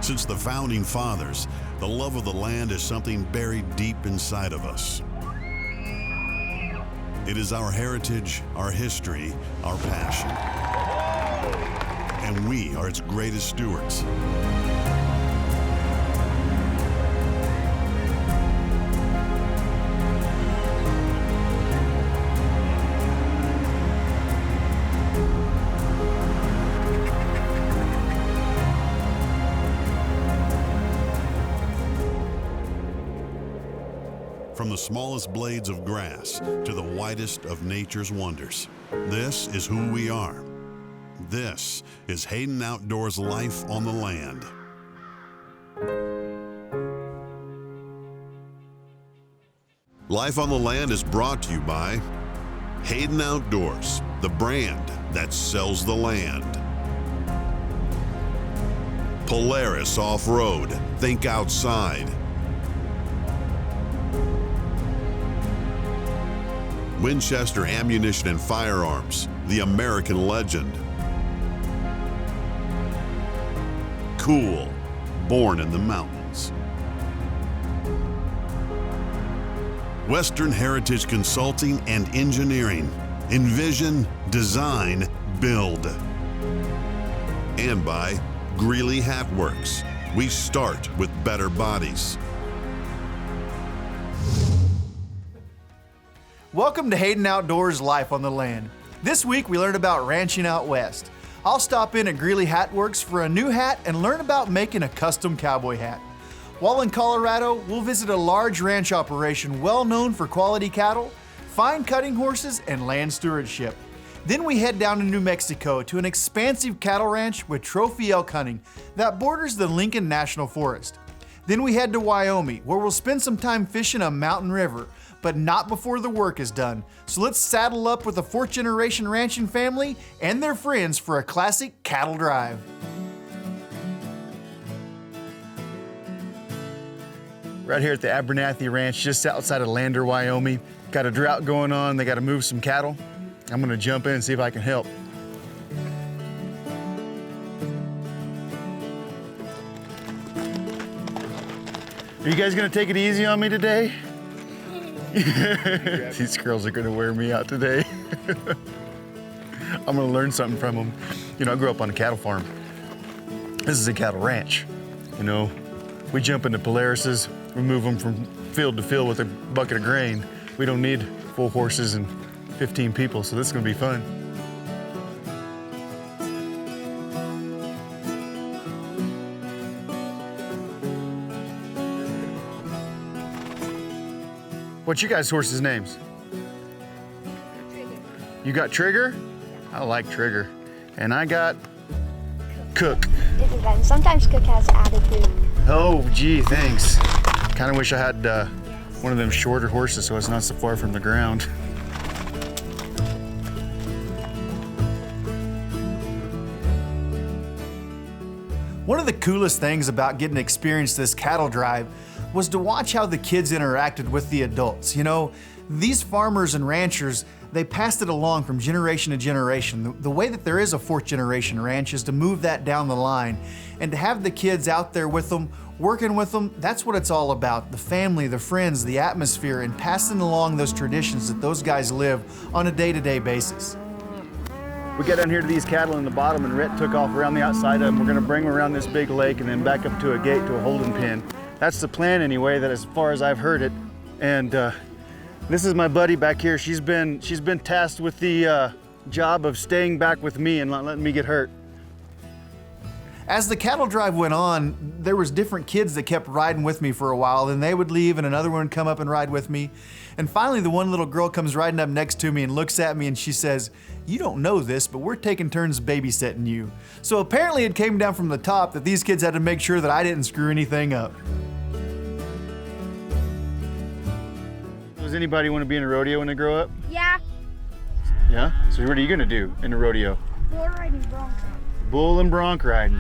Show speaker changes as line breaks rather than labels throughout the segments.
Since the founding fathers, the love of the land is something buried deep inside of us. It is our heritage, our history, our passion. And we are its greatest stewards. From the smallest blades of grass to the widest of nature's wonders, this is who we are. This is Hayden Outdoors Life on the Land. Life on the Land is brought to you by Hayden Outdoors, the brand that sells the land. Polaris Off-Road, think outside. Winchester Ammunition and Firearms, the American legend. Cool, born in the mountains. Western Heritage Consulting and Engineering, envision, design, build. And by Greeley Hat Works, we start with better bodies.
Welcome to Hayden Outdoors Life on the Land. This week we learned about ranching out west. I'll stop in at Greeley Hat Works for a new hat and learn about making a custom cowboy hat. While in Colorado, we'll visit a large ranch operation well known for quality cattle, fine cutting horses, and land stewardship. Then we head down to New Mexico to an expansive cattle ranch with trophy elk hunting that borders the Lincoln National Forest. Then we head to Wyoming, where we'll spend some time fishing a mountain river, but not before the work is done. So let's saddle up with a fourth-generation ranching family and their friends for a classic cattle drive. Right here at the Abernathy Ranch, just outside of Lander, Wyoming. Got a drought going on, they gotta move some cattle. I'm gonna jump in and see if I can help. Are you guys gonna take it easy on me today? These girls are gonna wear me out today. I'm gonna learn something from them. You know, I grew up on a cattle farm. This is a cattle ranch. You know, we jump into Polarises, we move them from field to field with a bucket of grain. We don't need full horses and 15 people, so this is gonna be fun. What's you guys' horses' names?
Trigger.
You got Trigger? I like Trigger. And I got Cook.
It depends. Sometimes Cook has attitude.
Oh, gee, thanks. Kind of wish I had one of them shorter horses so it's not so far from the ground. One of the coolest things about getting to experience this cattle drive was to watch how the kids interacted with the adults. You know, these farmers and ranchers, they passed it along from generation to generation. The way that there is a fourth generation ranch is to move that down the line and to have the kids out there with them, working with them. That's what it's all about. The family, the friends, the atmosphere, and passing along those traditions that those guys live on a day-to-day basis. We got down here to these cattle in the bottom and Rhett took off around the outside of them. We're gonna bring them around this big lake and then back up to a gate to a holding pen. That's the plan anyway, that as far as I've heard it. And this is my buddy back here. She's been tasked with the job of staying back with me and not letting me get hurt. As the cattle drive went on, there was different kids that kept riding with me for a while, then they would leave and another one would come up and ride with me. And finally the one little girl comes riding up next to me and looks at me and she says, "You don't know this, but we're taking turns babysitting you." So apparently it came down from the top that these kids had to make sure that I didn't screw anything up. Does anybody want to be in a rodeo when they grow up?
Yeah.
Yeah? So what are you gonna do in a rodeo?
Bull riding, bronc riding.
Bull and bronc riding.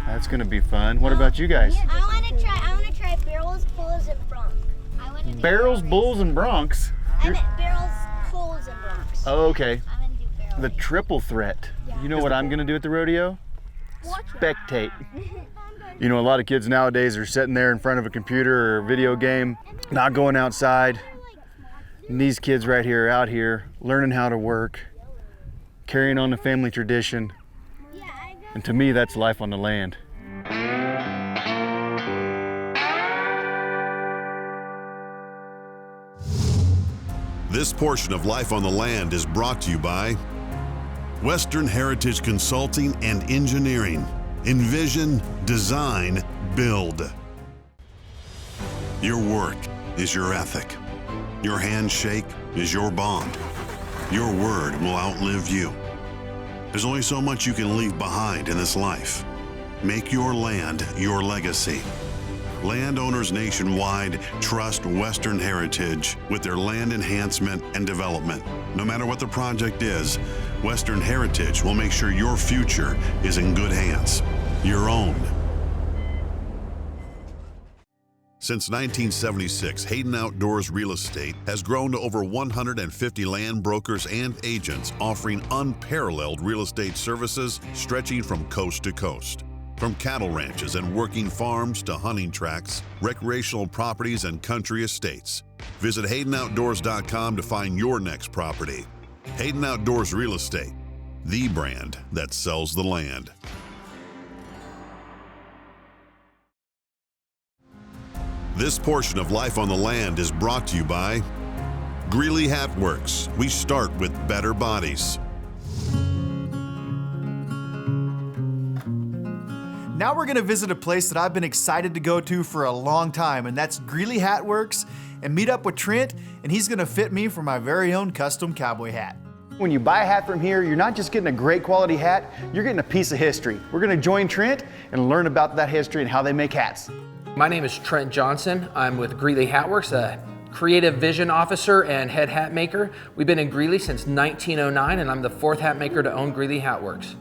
That's gonna be fun. What about you guys?
I want to try barrels, bulls, and broncs.
Barrels, bulls, and broncs?
I meant barrels, bulls, and broncs.
Oh, okay.
I'm gonna do barrels.
The triple threat.
Yeah.
You know what I'm gonna do at the rodeo?
Watch
Spectate.
You know, a lot of kids nowadays are sitting there in front of a computer or a video game, not going outside. And these kids right here are out here learning how to work, carrying on the family tradition. And to me, that's life on the land.
This portion of Life on the Land is brought to you by Western Heritage Consulting and Engineering. Envision, design, build. Your work is your ethic. Your handshake is your bond. Your word will outlive you. There's only so much you can leave behind in this life. Make your land your legacy. Landowners nationwide trust Western Heritage with their land enhancement and development. No matter what the project is, Western Heritage will make sure your future is in good hands. Your own. Since 1976, Hayden Outdoors Real Estate has grown to over 150 land brokers and agents offering unparalleled real estate services stretching from coast to coast. From cattle ranches and working farms to hunting tracts, recreational properties, and country estates. Visit HaydenOutdoors.com to find your next property. Hayden Outdoors Real Estate, the brand that sells the land. This portion of Life on the Land is brought to you by Greeley Hat Works. We start with better bodies.
Now we're gonna visit a place that I've been excited to go to for a long time, and that's Greeley Hat Works, and meet up with Trent, and he's gonna fit me for my very own custom cowboy hat.
When you buy a hat from here, you're not just getting a great quality hat, you're getting a piece of history. We're gonna join Trent and learn about that history and how they make hats.
My name is Trent Johnson. I'm with Greeley Hat Works, a creative vision officer and head hat maker. We've been in Greeley since 1909, and I'm the fourth hat maker to own Greeley Hat Works.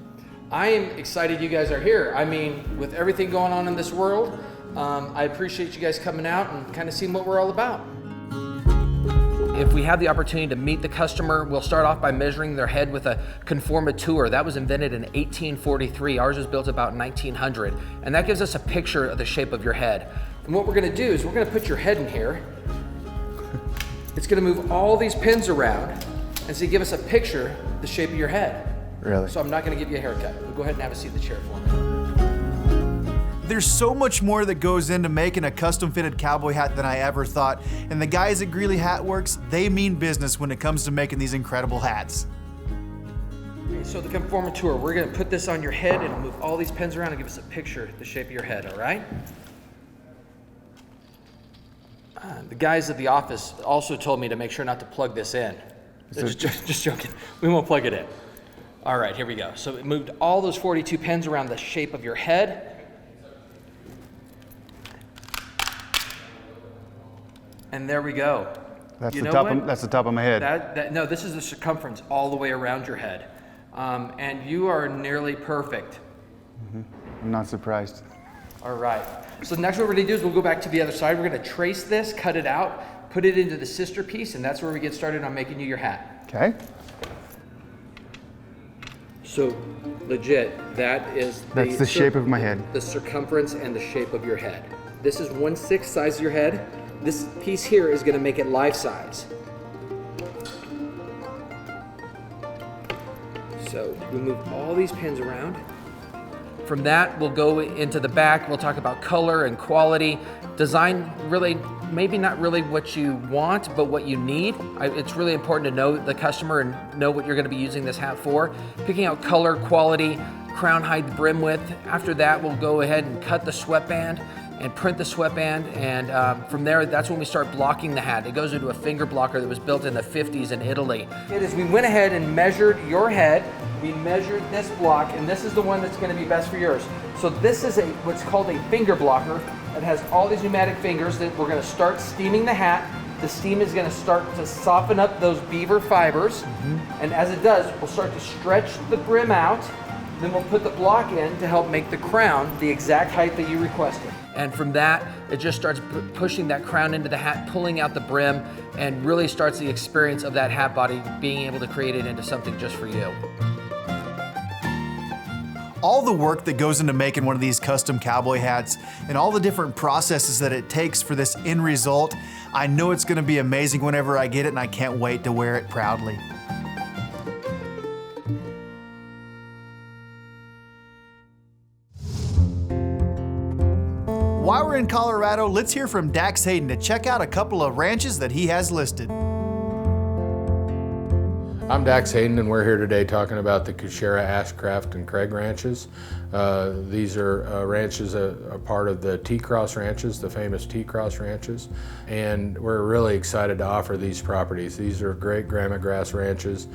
I am excited you guys are here. I mean, with everything going on in this world, I appreciate you guys coming out and kind of seeing what we're all about. If we have the opportunity to meet the customer, we'll start off by measuring their head with a conformateur. That was invented in 1843. Ours was built about 1900. And that gives us a picture of the shape of your head. And what we're gonna do is we're gonna put your head in here. It's gonna move all these pins around and so you give us a picture of the shape of your head.
Really?
So I'm not gonna give you a haircut. We'll go ahead and have a seat in the chair for me.
There's so much more that goes into making a custom fitted cowboy hat than I ever thought, and the guys at Greeley Hat Works, they mean business when it comes to making these incredible hats.
Okay, so the conformateur, we're gonna put this on your head and move all these pins around and give us a picture of the shape of your head, all right? The guys at the office also told me to make sure not to plug this in. Just joking, we won't plug it in. All right, here we go. So it moved all those 42 pins around the shape of your head. And there we go.
That's
You
the
know
top.
what?
That's the top of my head.
No, this is the circumference all the way around your head. And you are nearly perfect.
I'm not surprised.
All right. So next what we're gonna do is we'll go back to the other side. We're gonna trace this, cut it out, put it into the sister piece, and that's where we get started on making you your hat.
Okay.
So legit, that's
the shape of my head.
The circumference and the shape of your head. This is 1/6 size of your head. This piece here is gonna make it life size. So we move all these pins around. From that, we'll go into the back. We'll talk about color and quality. Design, really, maybe not really what you want, but what you need. It's really important to know the customer and know what you're gonna be using this hat for. Picking out color, quality, crown height, brim width. After that, we'll go ahead and cut the sweatband and print the sweatband, and from there, that's when we start blocking the hat. It goes into a finger blocker that was built in the 50s in Italy. We went ahead and measured your head. We measured this block, and this is the one that's gonna be best for yours. So this is what's called a finger blocker. It has all these pneumatic fingers that we're gonna start steaming the hat. The steam is gonna start to soften up those beaver fibers, and as it does, we'll start to stretch the brim out. Then we'll put the block in to help make the crown the exact height that you requested. And from that, it just starts pushing that crown into the hat, pulling out the brim, and really starts the experience of that hat body, being able to create it into something just for you.
All the work that goes into making one of these custom cowboy hats and all the different processes that it takes for this end result, I know it's gonna be amazing whenever I get it, and I can't wait to wear it proudly. While we're in Colorado, let's hear from Dax Hayden to check out a couple of ranches that he has listed.
I'm Dax Hayden, and we're here today talking about the Kucera Ashcraft and Craig ranches. These are ranches, a part of the T-Cross ranches, the famous T-Cross ranches, and we're really excited to offer these properties. These are great grama grass ranches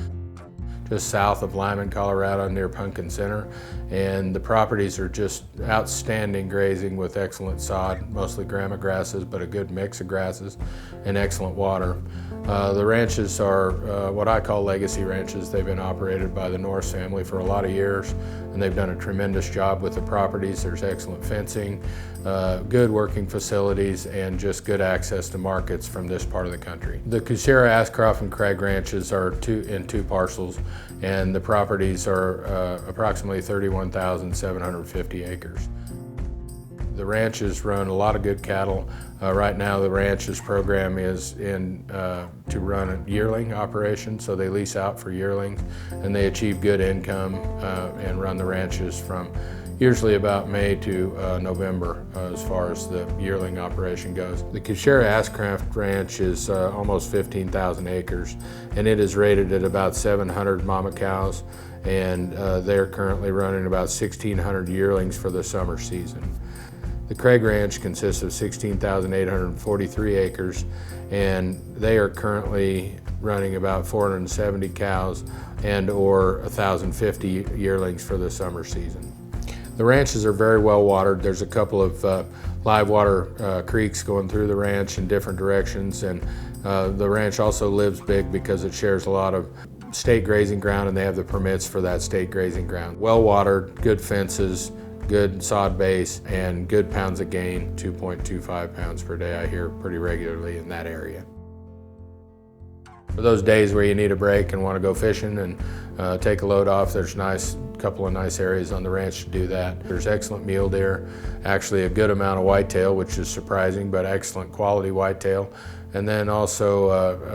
just south of Lyman, Colorado, near Pumpkin Center, and the properties are just outstanding grazing with excellent sod, mostly grama grasses, but a good mix of grasses and excellent water. The ranches are what I call legacy ranches. They've been operated by the Norris family for a lot of years, and they've done a tremendous job with the properties. There's excellent fencing, good working facilities, and just good access to markets from this part of the country. The Kucera Ashcraft and Craig ranches are in two parcels, and the properties are approximately 31,750 acres. The ranches run a lot of good cattle. Right now the ranch's program is to run a yearling operation, so they lease out for yearlings, and they achieve good income and run the ranches from usually about May to November as far as the yearling operation goes. The Kucera Ashcraft Ranch is almost 15,000 acres, and it is rated at about 700 mama cows, and they're currently running about 1,600 yearlings for the summer season. The Craig Ranch consists of 16,843 acres, and they are currently running about 470 cows and or 1,050 yearlings for the summer season. The ranches are very well watered. There's a couple of live water creeks going through the ranch in different directions, and the ranch also lives big because it shares a lot of state grazing ground, and they have the permits for that state grazing ground. Well watered, good fences, good sod base, and good pounds of gain, 2.25 pounds per day I hear pretty regularly in that area. For those days where you need a break and want to go fishing and take a load off, there's a couple of nice areas on the ranch to do that. There's excellent mule deer, actually a good amount of whitetail, which is surprising, but excellent quality whitetail, and then also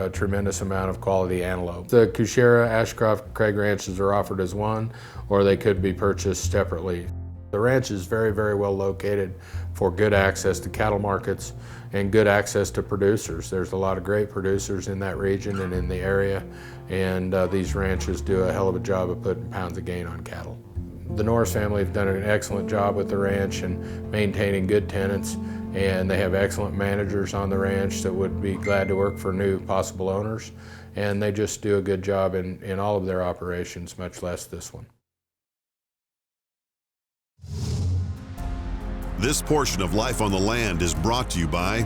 a tremendous amount of quality antelope. The Kucera Ashcraft Craig ranches are offered as one, or they could be purchased separately. The ranch is very, very well located for good access to cattle markets and good access to producers. There's a lot of great producers in that region and in the area, and these ranches do a hell of a job of putting pounds of gain on cattle. The Norris family have done an excellent job with the ranch and maintaining good tenants, and they have excellent managers on the ranch that would be glad to work for new possible owners, and they just do a good job in all of their operations, much less this one.
This portion of Life on the Land is brought to you by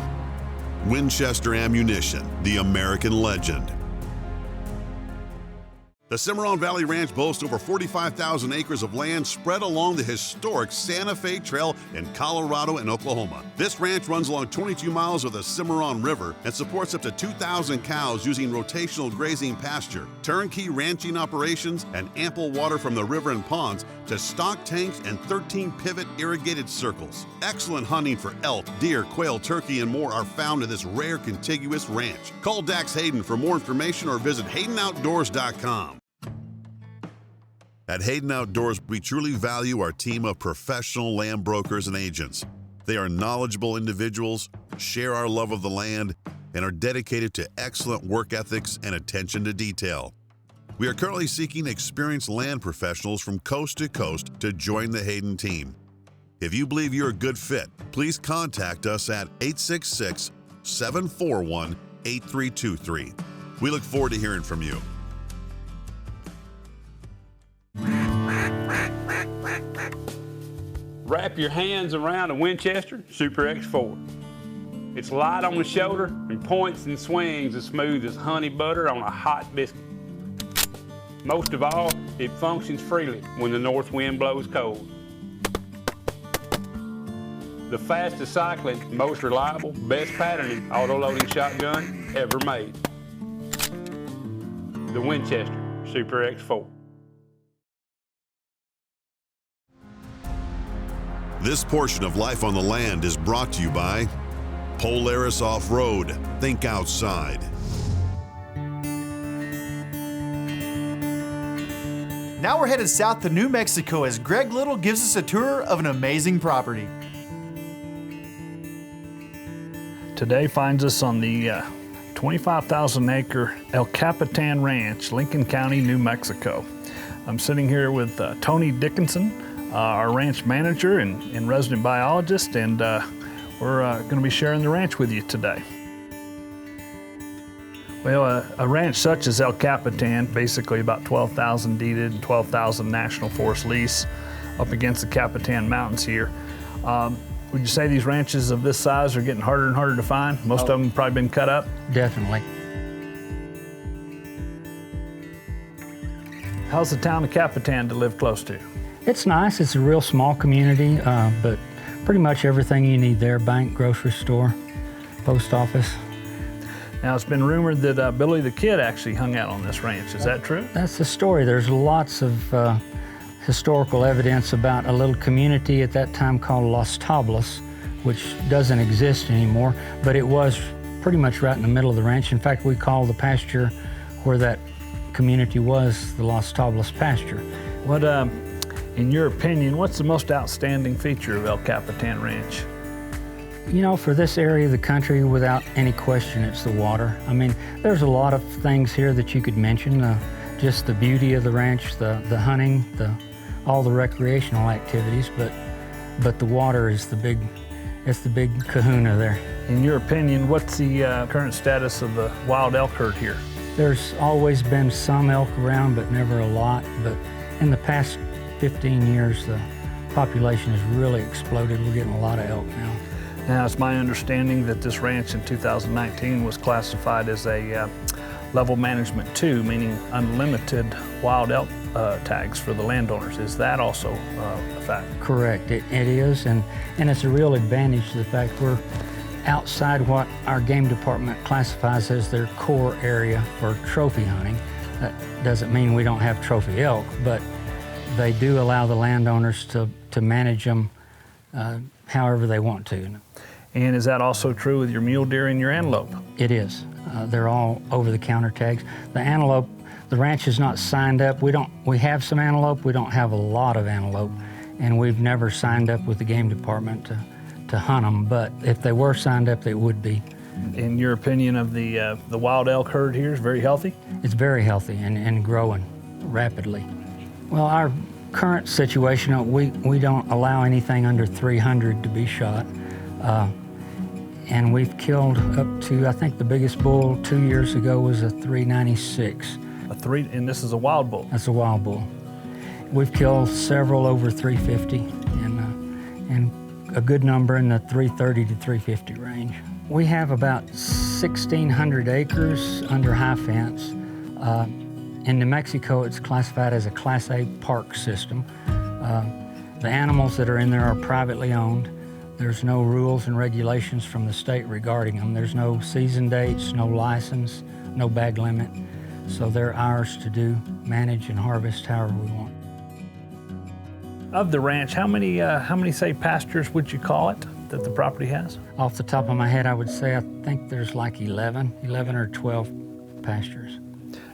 Winchester Ammunition, the American legend. The Cimarron Valley Ranch boasts over 45,000 acres of land spread along the historic Santa Fe Trail in Colorado and Oklahoma. This ranch runs along 22 miles of the Cimarron River and supports up to 2,000 cows using rotational grazing pasture, turnkey ranching operations, and ample water from the river and ponds to stock tanks and 13 pivot irrigated circles. Excellent hunting for elk, deer, quail, turkey, and more are found in this rare contiguous ranch. Call Dax Hayden for more information or visit HaydenOutdoors.com. At Hayden Outdoors, we truly value our team of professional land brokers and agents. They are knowledgeable individuals, share our love of the land, and are dedicated to excellent work ethics and attention to detail. We are currently seeking experienced land professionals from coast to coast to join the Hayden team. If you believe you're a good fit, please contact us at 866-741-8323. We look forward to hearing from you.
Wrap your hands around a Winchester Super X4. It's light on the shoulder and points and swings as smooth as honey butter on a hot biscuit. Most of all, it functions freely when the north wind blows cold. The fastest cycling, most reliable, best patterning auto-loading shotgun ever made. The Winchester Super X4.
This portion of Life on the Land is brought to you by Polaris Off-Road. Think outside.
Now we're headed south to New Mexico as Greg Little gives us a tour of an amazing property.
Today finds us on the 25,000-acre El Capitan Ranch, Lincoln County, New Mexico. I'm sitting here with Tony Dickinson, our ranch manager and resident biologist, and we're going to be sharing the ranch with you today. Well, a ranch such as El Capitan, basically about 12,000 deeded and 12,000 National Forest lease up against the Capitan Mountains here. Would you say these ranches of this size are getting harder and harder to find? Most of them have probably been cut up?
Definitely.
How's the town of Capitan to live close to?
It's nice. It's a real small community, but pretty much everything you need there: bank, grocery store, post office.
Now, it's been rumored that Billy the Kid actually hung out on this ranch. Is that true?
That's the story. There's lots of historical evidence about a little community at that time called Los Tablas, which doesn't exist anymore, but it was pretty much right in the middle of the ranch. In fact, we call the pasture where that community was the Los Tablas pasture.
What, in your opinion, what's the most outstanding feature of El Capitan Ranch?
You know, for this area of the country, without any question, it's the water. I mean, there's a lot of things here that you could mention. Just the beauty of the ranch, the hunting, all the recreational activities, but the water is the big kahuna there.
In your opinion, what's the current status of the wild elk herd here?
There's always been some elk around, but never a lot. But in the past 15 years, the population has really exploded. We're getting a lot of elk now.
Now, it's my understanding that this ranch in 2019 was classified as a level management 2, meaning unlimited wild elk tags for the landowners. Is that also a fact?
Correct, it is, and it's a real advantage to the fact we're outside what our game department classifies as their core area for trophy hunting. That doesn't mean we don't have trophy elk, but they do allow the landowners to manage them however they want to.
And is that also true with your mule deer and your antelope?
It is. They're all over-the-counter tags. The antelope, the ranch is not signed up. We have some antelope. We don't have a lot of antelope, and we've never signed up with the game department to hunt them. But if they were signed up, they would be.
In your opinion of the wild elk herd here is very healthy?
It's very healthy and growing rapidly. Well, our current situation, we don't allow anything under 300 to be shot. And we've killed up to, I think the biggest bull 2 years ago was a 396.
And this is a wild bull?
That's a wild bull. We've killed several over 350 and a good number in the 330 to 350 range. We have about 1,600 acres under high fence. In New Mexico, it's classified as a Class A park system. The animals that are in there are privately owned. There's no rules and regulations from the state regarding them. There's no season dates, no license, no bag limit. So they're ours to do, manage and harvest however we want.
Of the ranch, how many say pastures would you call it that the property has?
Off the top of my head, I would say I think there's like 11 or 12 pastures.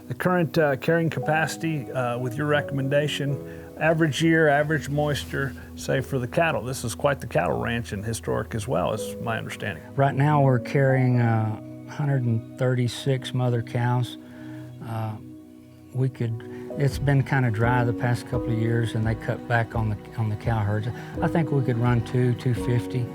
The current carrying capacity with your recommendation, average year, average moisture, say for the cattle. This is quite the cattle ranch and historic as well, is my understanding.
Right now we're carrying 136 mother cows. It's been kind of dry the past couple of years and they cut back on the cow herds. I think we could run 250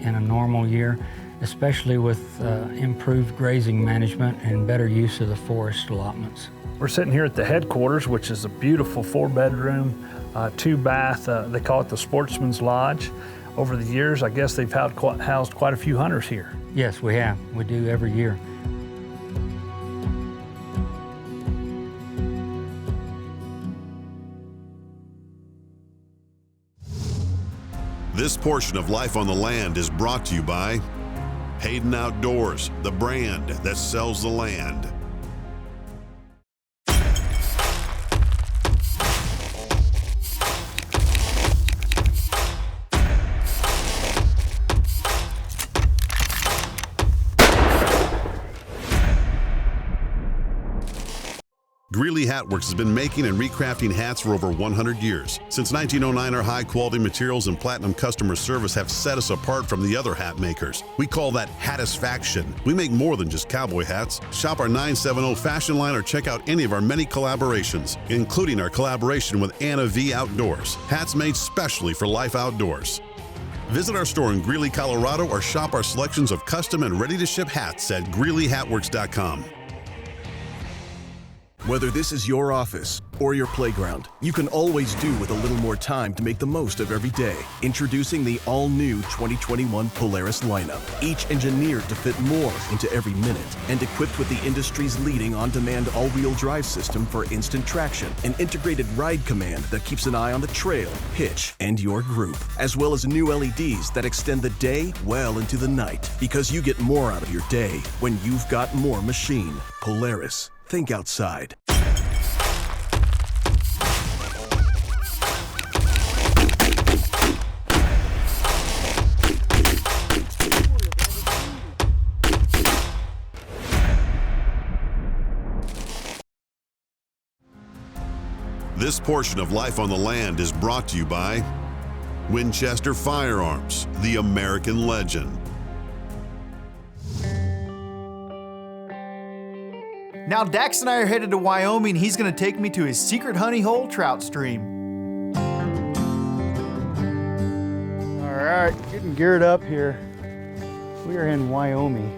in a normal year, especially with improved grazing management and better use of the forest allotments.
We're sitting here at the headquarters, which is a beautiful 4-bedroom, 2-bath, they call it the Sportsman's Lodge. Over the years, I guess they've housed quite a few hunters here.
Yes, we have. We do every year.
This portion of Life on the Land is brought to you by Hayden Outdoors, the brand that sells the land. Greeley Hat Works has been making and recrafting hats for over 100 years. Since 1909, our high-quality materials and platinum customer service have set us apart from the other hat makers. We call that hatisfaction. We make more than just cowboy hats. Shop our 970 fashion line or check out any of our many collaborations, including our collaboration with Anna V Outdoors. Hats made specially for life outdoors. Visit our store in Greeley, Colorado, or shop our selections of custom and ready-to-ship hats at GreeleyHatWorks.com.
Whether this is your office or your playground, you can always do with a little more time to make the most of every day. Introducing the all-new 2021 Polaris lineup. Each engineered to fit more into every minute and equipped with the industry's leading on-demand all-wheel drive system for instant traction, an integrated ride command that keeps an eye on the trail, hitch, and your group, as well as new LEDs that extend the day well into the night, because you get more out of your day when you've got more machine. Polaris. Think outside.
This portion of Life on the Land is brought to you by Winchester Firearms, the American legend.
Now Dax and I are headed to Wyoming. He's gonna take me to his secret honey hole trout stream.
All right, getting geared up here. We are in Wyoming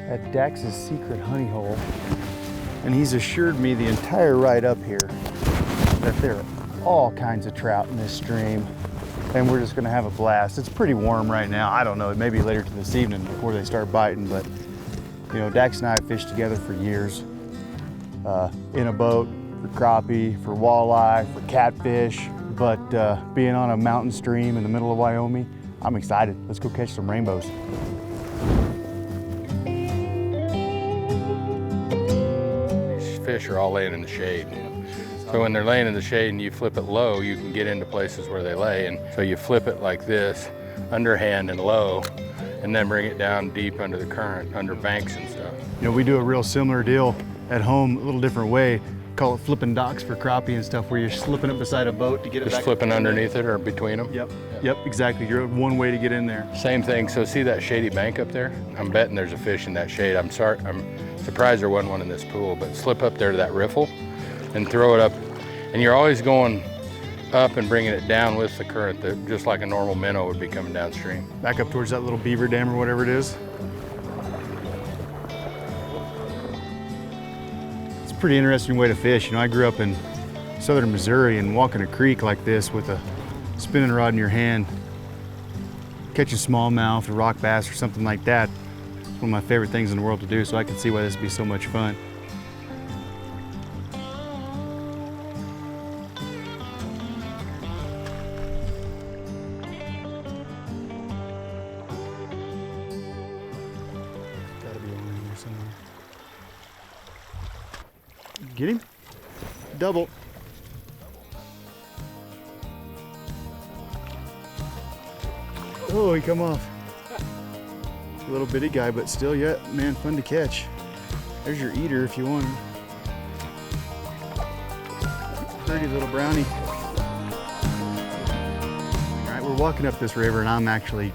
at Dax's secret honey hole. And he's assured me the entire ride up here that there are all kinds of trout in this stream. And we're just gonna have a blast. It's pretty warm right now. I don't know, it may be later to this evening before they start biting, but you know, Dax and I have fished together for years, in a boat, for crappie, for walleye, for catfish, but being on a mountain stream in the middle of Wyoming, I'm excited. Let's go catch some rainbows.
These fish are all laying in the shade. So when they're laying in the shade and you flip it low, you can get into places where they lay. And so you flip it like this, underhand and low, and then bring it down deep under the current, under banks and stuff.
You know, we do a real similar deal at home, a little different way. Call it flipping docks for crappie and stuff, where you're slipping it beside a boat to get it back.
Just flipping underneath it or between them?
Yep, exactly. You're one way to get in there.
Same thing. So see that shady bank up there? I'm betting there's a fish in that shade. I'm surprised there wasn't one in this pool, but slip up there to that riffle and throw it up. And you're always going up and bringing it down with the current, just like a normal minnow would be coming downstream.
Back up towards that little beaver dam or whatever it is. It's a pretty interesting way to fish. You know, I grew up in southern Missouri, and walking a creek like this with a spinning rod in your hand, catching smallmouth or rock bass or something like that, it's one of my favorite things in the world to do, so I can see why this would be so much fun. Get him? Double. Oh, he come off. A little bitty guy, but still, yeah, man, fun to catch. There's your eater if you want him. Pretty little brownie. All right, we're walking up this river, and I'm actually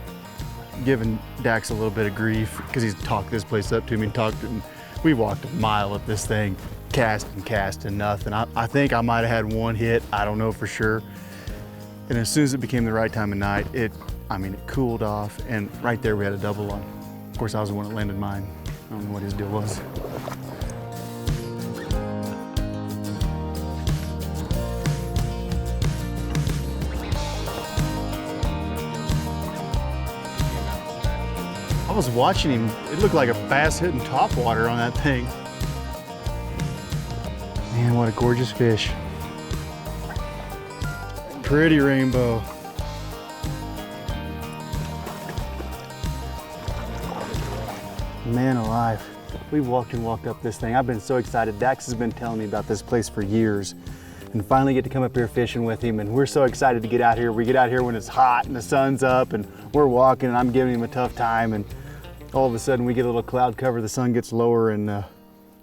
giving Dax a little bit of grief because he's talked this place up to me and we walked a mile up this thing. Cast and nothing. I think I might have had one hit, I don't know for sure. And as soon as it became the right time of night, it cooled off, and right there we had a double on. Of course, I was the one that landed mine. I don't know what his deal was. I was watching him, it looked like a bass hitting topwater on that thing. Man, what a gorgeous fish. Pretty rainbow. Man alive. We walked up this thing. I've been so excited. Dax has been telling me about this place for years, and finally get to come up here fishing with him, and we're so excited to get out here. We get out here when it's hot and the sun's up, and we're walking, and I'm giving him a tough time, and all of a sudden we get a little cloud cover, the sun gets lower, and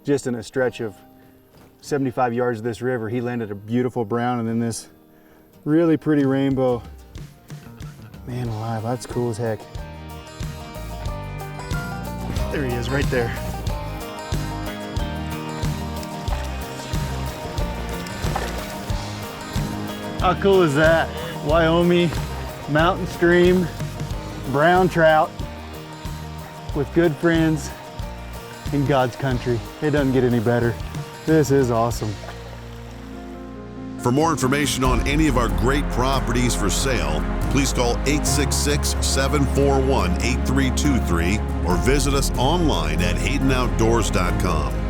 just in a stretch of 75 yards of this river, he landed a beautiful brown and then this really pretty rainbow. Man alive, that's cool as heck. There he is, right there. How cool is that? Wyoming, mountain stream, brown trout with good friends in God's country. It doesn't get any better. This is awesome.
For more information on any of our great properties for sale, please call 866-741-8323 or visit us online at haydenoutdoors.com.